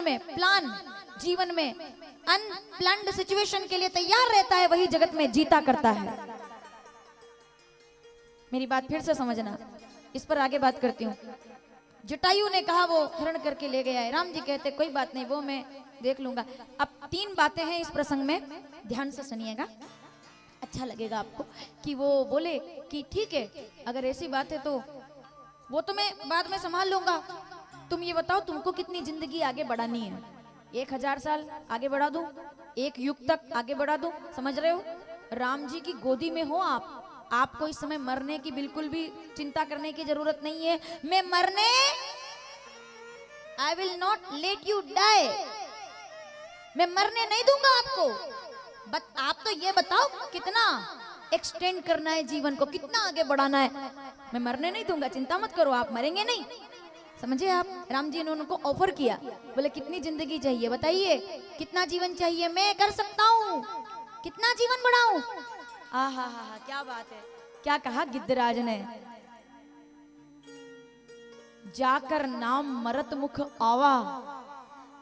में प्लान, जीवन में अनप्लान्ड सिचुएशन के लिए तैयार रहता है, वही जगत में जीता करता है। मेरी बात फिर से समझना, इस पर आगे बात करती हूँ। जटायु ने कहा वो हरण करके ले गया है। राम जी कहते कोई बात नहीं, वो मैं देख लूंगा। अब 3 बातें हैं इस प्रसंग में, ध्यान से सुनिएगा, अच्छा लगेगा आपको। कि वो बोले कि ठीक है, अगर ऐसी बात है तो वो तो मैं बाद में संभाल लूंगा। तुम ये बताओ तुमको कितनी जिंदगी आगे बढ़ानी है? 1000 साल आगे बढ़ा दूं? 1 युग तक आगे बढ़ा दूं? समझ रहे हो? राम जी की गोदी में हो आप, आपको इस समय मरने की बिल्कुल भी चिंता करने की जरूरत नहीं है। मैं मरने, I will not let you die, मैं मरने नहीं दूंगा आपको। आप तो ये बताओ कितना एक्सटेंड करना है जीवन को, कितना आगे बढ़ाना है। मैं मरने नहीं दूंगा, चिंता मत करो, आप मरेंगे नहीं। समझे आप? राम जी ने उनको ऑफर किया, बोले कितनी जिंदगी चाहिए बताइए, कितना जीवन चाहिए, मैं कर सकता हूँ, कितना जीवन बढ़ाऊं। आहा हा हा, क्या बात है। क्या कहा गिद्धराज ने? जाकर नाम मरत मुख आवा,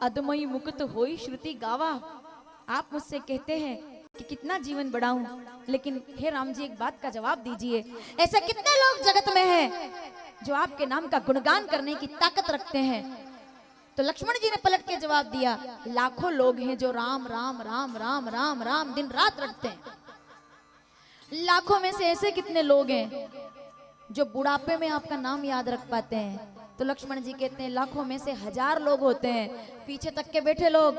अदमई मुकुत होई श्रुति गावा। आप मुझसे कहते हैं कि कितना जीवन बढ़ाऊं, लेकिन हे राम जी एक बात का जवाब दीजिए, ऐसे कितने लोग जगत में हैं जो आपके नाम का गुणगान करने की ताकत रखते हैं? तो लक्ष्मण जी ने पलट के जवाब दिया, लाखों लोग हैं जो राम राम राम राम राम राम दिन रात रटते हैं। लाखों में से ऐसे कितने लोग हैं जो बुढ़ापे में आपका नाम याद रख पाते हैं? तो लक्ष्मण जी कहते हैं लाखों में से 1000 लोग होते हैं, पीछे तक के बैठे लोग,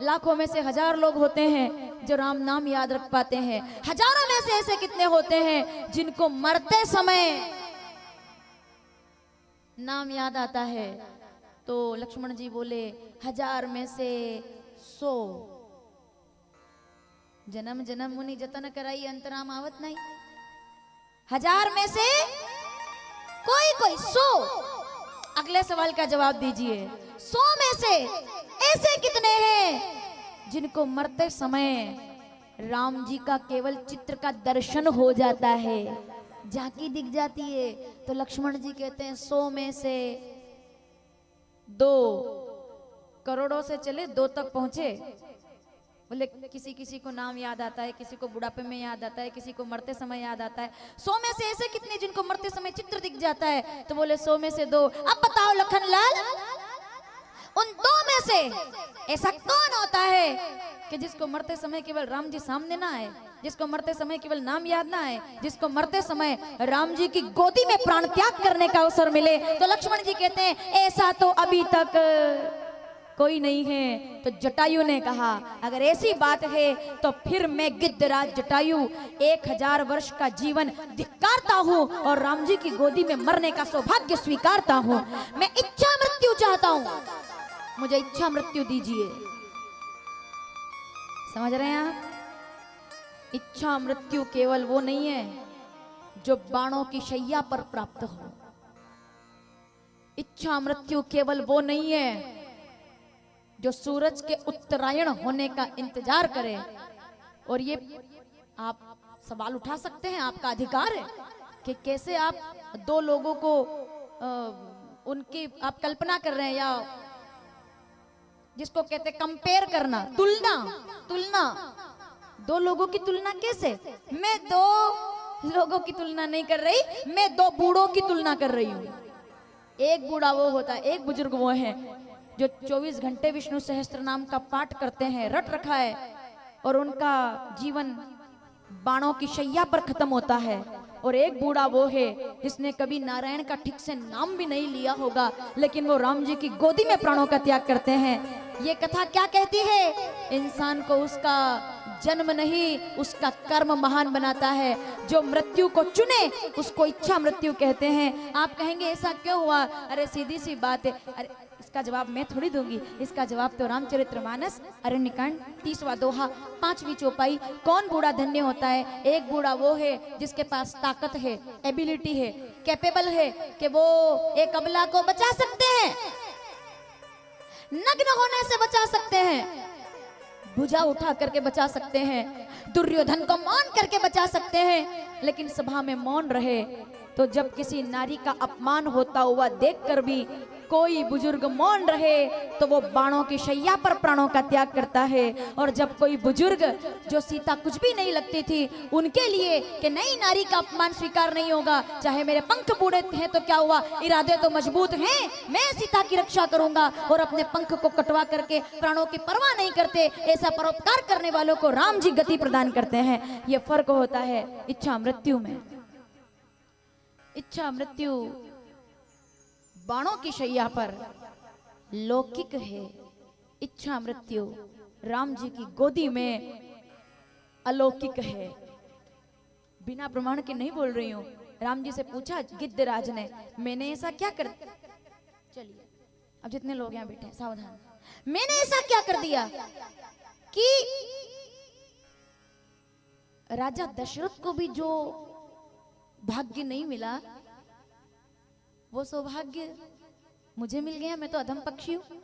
लाखों में से 1000 लोग होते हैं जो राम नाम याद रख पाते हैं। हजारों में से ऐसे कितने होते हैं जिनको मरते समय नाम याद आता है? तो लक्ष्मण जी बोले 1000 में से 100। जन्म जन्म मुनि जतन कराई अंतराम आवत नहीं। 1000 में से कोई 100। अगले सवाल का जवाब दीजिए, 100 में से ऐसे कितने हैं जिनको मरते समय राम जी का केवल चित्र का दर्शन हो जाता है, झांकी दिख जाती है? तो लक्ष्मण जी कहते हैं 100 में से 2, करोड़ों से चले 2 तक पहुंचे। बोले किसी को नाम याद आता है, किसी को बुढ़ापे में याद आता है, किसी को मरते समय याद आता है। 100 में से ऐसे कितने जिनको मरते समय चित्र दिख जाता है? तो बोले 100 में से 2। अब बताओ लखनलाल, उन 2 में से ऐसा कौन होता है कि जिसको मरते समय केवल राम जी सामने ना आए, जिसको मरते समय केवल नाम याद ना आए, जिसको मरते समय राम जी की गोदी में प्राण त्याग करने का अवसर मिले? तो लक्ष्मण जी कहते हैं ऐसा तो अभी तक कोई नहीं है। तो जटायु ने कहा अगर ऐसी बात है तो फिर मैं गिद्धराज जटायु 1000 वर्ष का जीवन धिक्कारता हूँ और राम जी की गोदी में मरने का सौभाग्य स्वीकारता हूँ। मैं इच्छा मृत्यु चाहता हूँ, मुझे इच्छा मृत्यु दीजिए। समझ रहे हैं आप? इच्छा मृत्यु केवल वो नहीं है जो बाणों की शैया पर प्राप्त हो। इच्छा मृत्यु केवल वो नहीं है जो सूरज के उत्तरायण होने का इंतजार करे। और ये आप सवाल उठा सकते हैं, आपका अधिकार है कि कैसे आप 2 लोगों को उनकी आप कल्पना कर रहे हैं, या जिसको कहते हैं कंपेयर करना, तुलना 2 लोगों की तुलना कैसे? मैं 2 लोगों की तुलना नहीं कर रही, मैं 2 बूढ़ों की तुलना कर रही हूँ। एक बूढ़ा वो होता है, एक बुजुर्ग वो है जो 24 घंटे विष्णु सहस्त्र नाम का पाठ करते हैं, रट रखा है, और उनका जीवन बाणों की शैया पर खत्म होता है। और एक बूढ़ा वो है जिसने कभी नारायण का ठीक से नाम भी नहीं लिया होगा, लेकिन वो राम जी की गोदी में प्राणों का त्याग करते हैं। ये कथा क्या कहती है? इंसान को उसका जन्म नहीं, उसका कर्म महान बनाता है। जो मृत्यु को चुने उसको इच्छा मृत्यु कहते हैं। आप कहेंगे ऐसा क्यों हुआ? अरे सीधी सी बात है। अरे इसका जवाब मैं थोड़ी दूंगी, इसका जवाब तो रामचरितमानस अरण्यकांड 30वां दोहा 5वीं चौपाई। कौन बूढ़ा धन्य होता है? एक बूढ़ा वो है जिसके पास ताकत है, एबिलिटी है, कैपेबल है कि वो एक अबला को बचा सकते हैं, नग्न होने से बचा सकते हैं, भुजा उठा करके बचा सकते हैं, दुर्योधन को मान करके बचा सकते हैं। लेकिन सभा में मौन रहे तो जब किसी नारी का अपमान होता हुआ देखकर भी कोई बुजुर्ग मौन रहे तो वो बाणों की शैया पर प्राणों का त्याग करता है। और जब कोई बुजुर्ग जो सीता कुछ भी नहीं लगती थी उनके लिए कि नई नारी का अपमान स्वीकार नहीं होगा, चाहे मेरे पंख बूढ़े हैं तो क्या हुआ, इरादे तो मजबूत हैं, मैं सीता की रक्षा करूंगा, और अपने पंख को कटवा करके प्राणों की परवाह नहीं करते, ऐसा परोपकार करने वालों को राम जी गति प्रदान करते हैं। ये फर्क होता है इच्छा मृत्यु में। इच्छा मृत्यु बाणों की शैया पर लौकिक है, इच्छा मृत्यु राम जी की गोदी में अलौकिक है। बिना प्रमाण के नहीं बोल रही हूं। राम जी से पूछा गिद्धराज ने, मैंने ऐसा क्या कर, चलिए अब जितने लोग यहाँ बैठे हैं सावधान, मैंने ऐसा क्या कर दिया कि राजा दशरथ को भी जो भाग्य नहीं मिला वो सौभाग्य मुझे मिल गया। मैं तो अधम पक्षी हूं।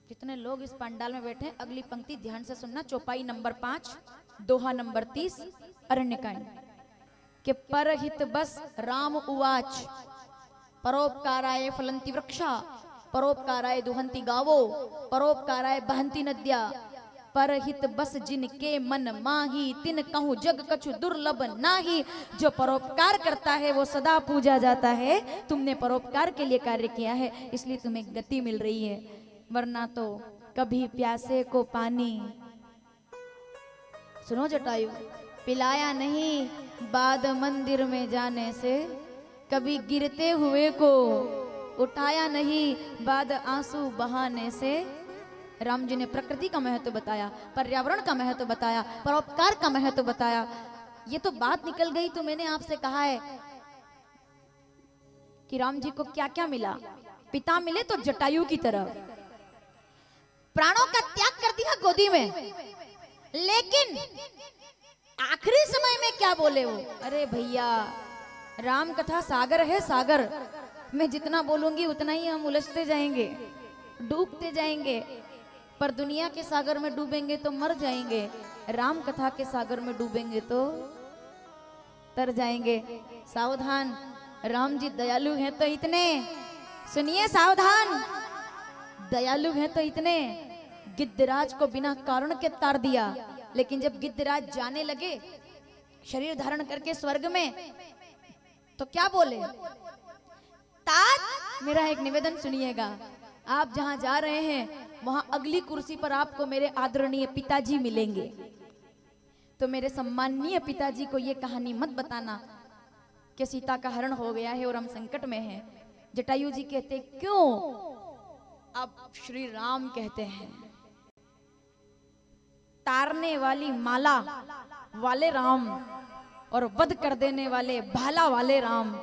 जितने लोग इस पंडाल में बैठे हैं अगली पंक्ति ध्यान से सुनना। चौपाई नंबर 5 दोहा नंबर 30 अरण्यकांड के परहित बस राम उवाच परोपकाराय फलंती वृक्षा परोपकाराय दुहंती गावो परोपकाराय बहंती नद्या परहित बस जिनके मन माही तिन कहूं जग कछु दुर्लभ नाही। जो परोपकार करता है वो सदा पूजा जाता है। तुमने परोपकार के लिए कार्य किया है इसलिए तुम्हें गति मिल रही है, वरना तो कभी प्यासे को पानी, सुनो जटायु, पिलाया नहीं बाद मंदिर में जाने से, कभी गिरते हुए को उठाया नहीं बाद आंसू बहाने से। राम जी ने प्रकृति का महत्व बताया, पर्यावरण का महत्व बताया, परोपकार का महत्व बताया। ये तो बात निकल गई तो मैंने आपसे कहा है कि राम जी को क्या क्या मिला। पिता मिले तो जटायु की तरह, प्राणों का त्याग कर दिया गोदी में, लेकिन आखिरी समय में क्या बोले वो, अरे भैया राम कथा सागर है सागर, मैं जितना बोलूंगी उतना ही हम उलझते जाएंगे, डूबते जाएंगे, पर दुनिया के सागर में डूबेंगे तो मर जाएंगे, राम कथा के सागर में डूबेंगे तो तर जाएंगे। सावधान, राम जी दयालु हैं तो इतने, सुनिए सावधान, दयालु हैं तो इतने, गिद्धराज को बिना कारण के तार दिया, लेकिन जब गिद्धराज जाने लगे शरीर धारण करके स्वर्ग में तो क्या बोले, तात मेरा एक निवेदन सुनिएगा, आप जहां जा रहे हैं वहां अगली कुर्सी पर आपको मेरे आदरणीय पिताजी मिलेंगे, तो मेरे सम्माननीय पिताजी को यह कहानी मत बताना कि सीता का हरण हो गया है और हम संकट में हैं। जटायु जी कहते क्यों, अब श्री राम कहते हैं तारने वाली माला वाले राम और वध कर देने वाले भाला वाले राम,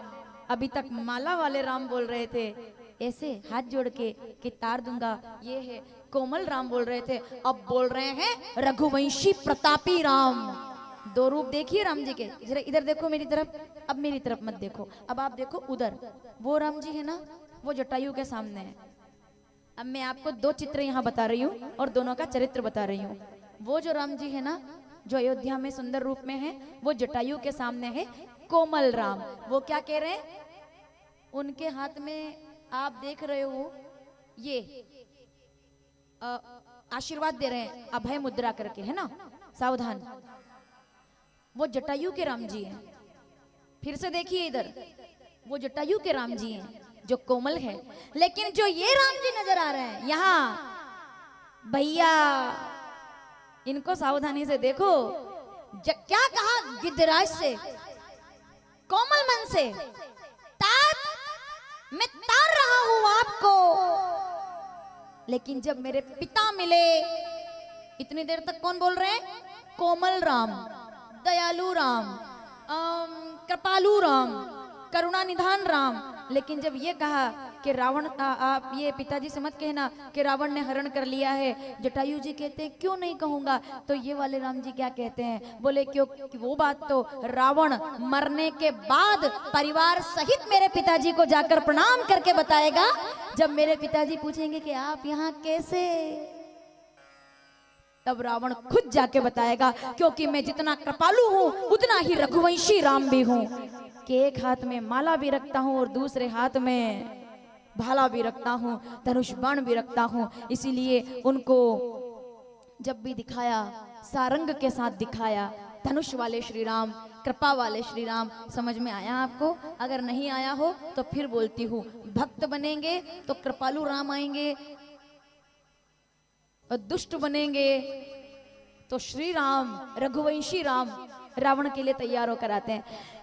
अभी तक माला वाले राम बोल रहे थे ऐसे हाथ जोड़ के कि तार दूंगा, ये है कोमल राम बोल रहे थे, अब बोल रहे हैं रघुवंशी प्रतापी राम। दो रूप देखिए राम जी के, जरा इधर देखो मेरी तरफ, अब मेरी तरफ मत देखो, अब आप देखो उधर, वो राम जी है ना वो जटायु के सामने है। अब मैं आपको दो चित्र यहाँ बता रही हूँ और दोनों का चरित्र बता रही हूँ। वो जो राम जी है ना जो अयोध्या में सुंदर रूप में है वो जटायु के सामने है कोमल राम। वो क्या कह रहे हैं, उनके हाथ में आप देख रहे हो ये आशीर्वाद दे रहे हैं अभय मुद्रा करके, है ना, सावधान, वो जटायु के राम जी हैं। फिर से देखिए इधर, वो जटायु के राम जी हैं जो कोमल है, लेकिन जो ये राम जी नजर आ रहे हैं यहाँ, भैया इनको सावधानी से देखो। क्या कहा गिद्धराज से, कोमल मन से, मैं तार रहा हूं आपको, लेकिन जब मेरे पिता मिले, इतनी देर तक कौन बोल रहे हैं, कोमल राम, दयालु राम, कृपालु राम, करुणा निधान राम, लेकिन जब ये कहा कि रावण, आप ये पिताजी से मत कहना कि रावण ने हरण कर लिया है, जटायु जी कहते हैं क्यों नहीं कहूंगा, तो ये वाले राम जी क्या कहते हैं, बोले क्यों, वो बात तो रावण मरने के बाद परिवार सहित मेरे पिताजी को जाकर प्रणाम करके बताएगा, जब मेरे पिताजी पूछेंगे कि आप यहाँ कैसे, तब रावण खुद जाके बताएगा, क्योंकि मैं जितना कृपालु हूँ उतना ही रघुवंशी राम भी हूँ, कि एक हाथ में माला भी रखता हूँ और दूसरे हाथ में भाला भी रखता हूँ, धनुष बाण भी रखता हूँ। इसीलिए उनको जब भी दिखाया, सारंग के साथ दिखाया, धनुष वाले श्री राम, कृपा वाले श्री राम। समझ में आया आपको? अगर नहीं आया हो तो फिर बोलती हूँ, भक्त बनेंगे तो कृपालु राम आएंगे, और दुष्ट बनेंगे तो श्री राम, रघुवंशी राम, रावण के लिए तैयार होकर आते हैं।